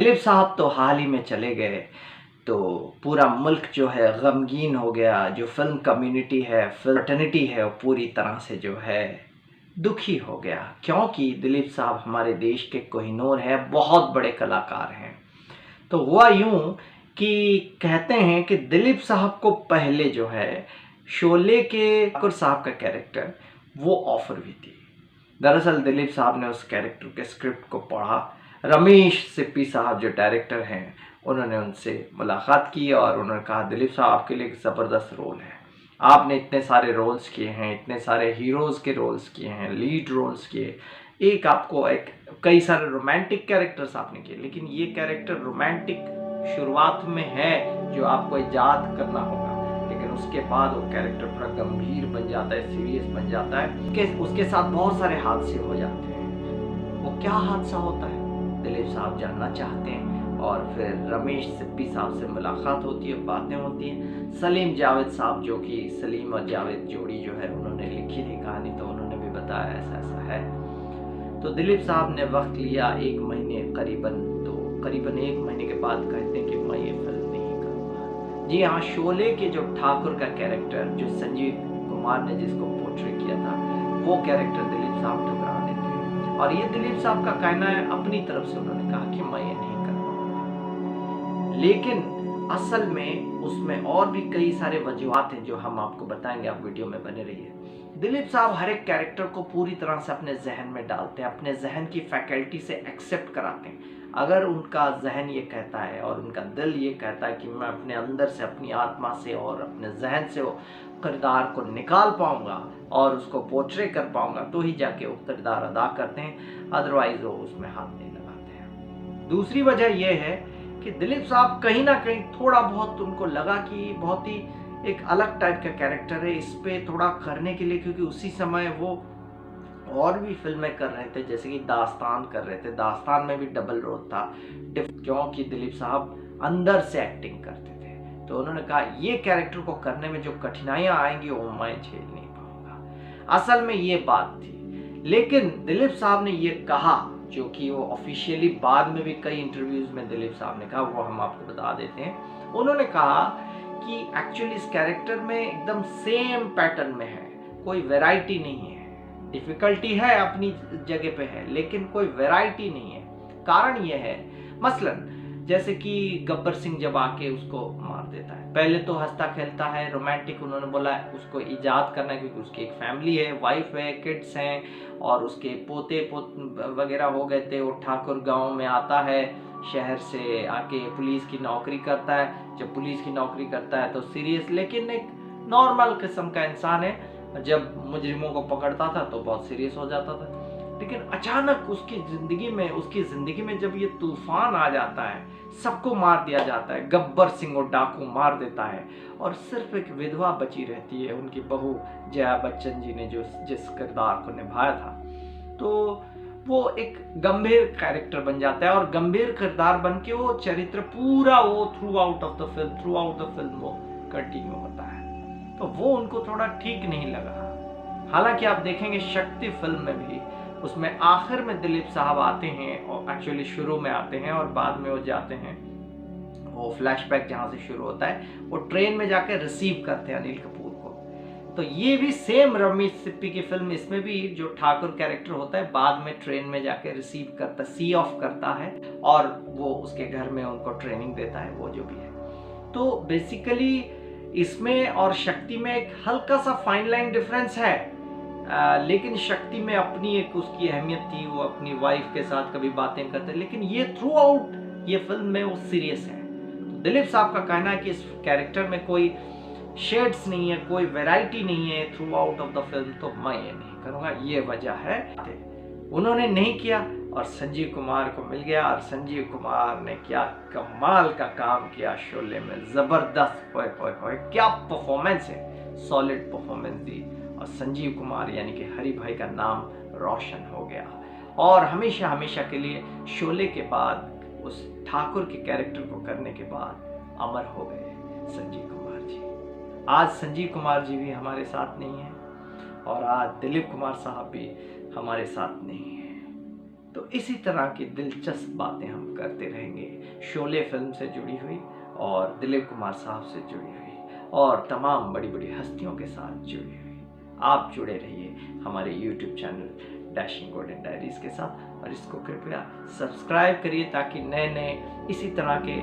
दिलीप साहब तो हाल ही में चले गए, तो पूरा मुल्क जो है गमगीन हो गया। जो फ़िल्म कम्युनिटी है, फ़िल्म फ्रेटर्निटी है, वो पूरी तरह से जो है दुखी हो गया, क्योंकि दिलीप साहब हमारे देश के कोहिनूर हैं, बहुत बड़े कलाकार हैं। तो हुआ यूँ कि कहते हैं कि दिलीप साहब को पहले जो है शोले के ठाकुर साहब का कैरेक्टर वो ऑफ़र हुई थी। दरअसल दिलीप साहब ने उस कैरेक्टर के स्क्रिप्ट को पढ़ा। रमेश सिप्पी साहब जो डायरेक्टर हैं, उन्होंने उनसे मुलाकात की और उन्होंने कहा दिलीप साहब आपके लिए एक ज़बरदस्त रोल है। आपने इतने सारे रोल्स किए हैं, इतने सारे हीरोज़ के रोल्स किए हैं, लीड रोल्स किए, एक आपको एक कई सारे रोमांटिक कैरेक्टर्स आपने किए, लेकिन ये कैरेक्टर रोमांटिक शुरुआत में है जो आपको इजाद करना होगा, लेकिन उसके बाद वो कैरेक्टर पूरा गंभीर बन जाता है, सीरियस बन जाता है। उसके साथ बहुत सारे हादसे हो जाते हैं। वो क्या हादसा होता है दिलीप साहब जानना चाहते हैं, और फिर रमेश सिप्पी साहब से मुलाकात होती है, बातें होती हैं। सलीम जावेद साहब, जो कि सलीम और जावेद जोड़ी जो है उन्होंने लिखी थी कहानी, तो उन्होंने भी बताया ऐसा ऐसा है। तो दिलीप साहब ने वक्त लिया 1 महीने करीबन 1 महीने के बाद कहते हैं कि मैं ये फिल्म नहीं करूँगा। जी हाँ, शोले के जो ठाकुर का कैरेक्टर जो संजीव कुमार ने जिसको पोर्ट्रे किया था, वो कैरेक्टर दिलीप साहब ठुकरा देते हैं, और ये दिलीप साहब का कहना है, अपनी तरफ से उन्होंने कहा कि मैं ये नहीं करूँगा। लेकिन असल में उसमें और भी कई सारे वजूहात हैं जो हम आपको बताएंगे, आप वीडियो में बने रहिए। दिलीप साहब हर एक कैरेक्टर को पूरी तरह से अपने जहन में डालते हैं, अपने जहन की फैकल्टी से एक्सेप्ट कराते हैं। अगर उनका जहन ये कहता है और उनका दिल ये कहता है कि मैं अपने अंदर से, अपनी आत्मा से और अपने जहन से वो किरदार को निकाल पाऊंगा और उसको पोर्ट्रे कर पाऊंगा, तो ही जाके वो किरदार अदा करते हैं, अदरवाइज वो उसमें हाथ नहीं लगाते हैं। दूसरी वजह यह है कि दिलीप साहब कहीं ना कहीं थोड़ा बहुत उनको लगा कि बहुत ही एक अलग टाइप का कैरेक्टर है, इस पे थोड़ा करने के लिए, क्योंकि उसी समय वो और भी फिल्में कर रहे थे, जैसे कि दास्तान कर रहे थे। दास्तान में भी डबल रोल था, क्योंकि दिलीप साहब अंदर से एक्टिंग करते थे। तो उन्होंने कहा ये कैरेक्टर को करने में जो कठिनाइयां आएंगी वो मैं झेल नहीं पाऊंगा। असल में ये बात थी, लेकिन दिलीप साहब ने ये कहा, जो कि वो ऑफिशियली बाद में भी कई इंटरव्यूज में दिलीप साहब ने कहा, वो हम आपको बता देते हैं। उन्होंने कहा कि एक्चुअली इस कैरेक्टर में एकदम सेम पैटर्न में है, कोई वैरायटी नहीं है। डिफिकल्टी है अपनी जगह पे है, लेकिन कोई वैरायटी नहीं है। कारण यह है, मसलन जैसे कि गब्बर सिंह जब आके उसको मार देता है, पहले तो हंसता खेलता है, रोमांटिक उन्होंने बोला उसको इजाद करना है, क्योंकि उसकी एक फैमिली है, वाइफ है, किड्स हैं, और उसके पोते वगैरह हो गए थे। वो ठाकुर गांव में आता है, शहर से आके पुलिस की नौकरी करता है। जब पुलिस की नौकरी करता है तो सीरियस, लेकिन एक नॉर्मल किस्म का इंसान है। जब मुजरिमों को पकड़ता था तो बहुत सीरियस हो जाता था, लेकिन अचानक उसकी जिंदगी में जब ये तूफान आ जाता है, सबको मार दिया जाता है, गब्बर सिंह को डाकू मार देता है, और सिर्फ एक विधवा बची रहती है, उनकी बहू जया बच्चन जी ने जो जिस किरदार को निभाया था। तो वो एक गंभीर कैरेक्टर बन जाता है, और गंभीर किरदार बन के वो चरित्र पूरा वो थ्रू आउट द फिल्म वो कंटिन्यू होता है। तो वो उनको थोड़ा ठीक नहीं लगा। हालांकि आप देखेंगे शक्ति फिल्म में भी, उसमें आखिर में दिलीप साहब आते हैं, और एक्चुअली शुरू में आते हैं और बाद में वो जाते हैं, वो फ्लैशबैक जहां से शुरू होता है, वो ट्रेन में जाकर रिसीव करते हैं अनिल कपूर को। तो ये भी सेम रमेश सिप्पी की फिल्म, इसमें भी जो ठाकुर कैरेक्टर होता है बाद में ट्रेन में जाके रिसीव करता, सी ऑफ करता है, और वो उसके घर में उनको ट्रेनिंग देता है, वो जो भी है। तो बेसिकली इसमें और शक्ति में एक हल्का सा फाइन लाइन डिफरेंस है, लेकिन शक्ति में अपनी एक उसकी अहमियत थी, वो अपनी वाइफ के साथ कभी बातें करते, लेकिन ये थ्रू आउट ये फिल्म में वो सीरियस है। तो दिलीप साहब का कहना है कि इस कैरेक्टर में कोई शेड्स नहीं है, कोई वैरायटी नहीं है through out of the film, तो मैं ये नहीं करूँगा, ये वजह है। उन्होंने नहीं किया और संजीव कुमार को मिल गया, और संजीव कुमार ने क्या कमाल का काम किया शोले में, जबरदस्त, होए होए होए क्या परफॉर्मेंस है, सॉलिड परफॉर्मेंस दी, और संजीव कुमार यानी कि हरि भाई का नाम रोशन हो गया, और हमेशा हमेशा के लिए शोले के बाद उस ठाकुर के कैरेक्टर को करने के बाद अमर हो गए संजीव कुमार जी। आज संजीव कुमार जी भी हमारे साथ नहीं है, और आज दिलीप कुमार साहब भी हमारे साथ नहीं है। तो इसी तरह की दिलचस्प बातें हम करते रहेंगे, शोले फिल्म से जुड़ी हुई और दिलीप कुमार साहब से जुड़ी हुई और तमाम बड़ी बड़ी हस्तियों के साथ जुड़ी हुई। आप जुड़े रहिए हमारे YouTube channel dashing golden diaries के साथ और इसको कृपया सब्सक्राइब करिए ताकि नए नए इसी तरह के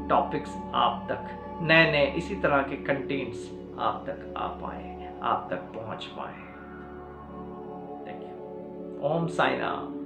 टॉपिक्स आप तक, नए नए इसी तरह के कंटेंट्स आप तक आ पाए, आप तक पहुंच पाए। Thank you. ओम साई राम।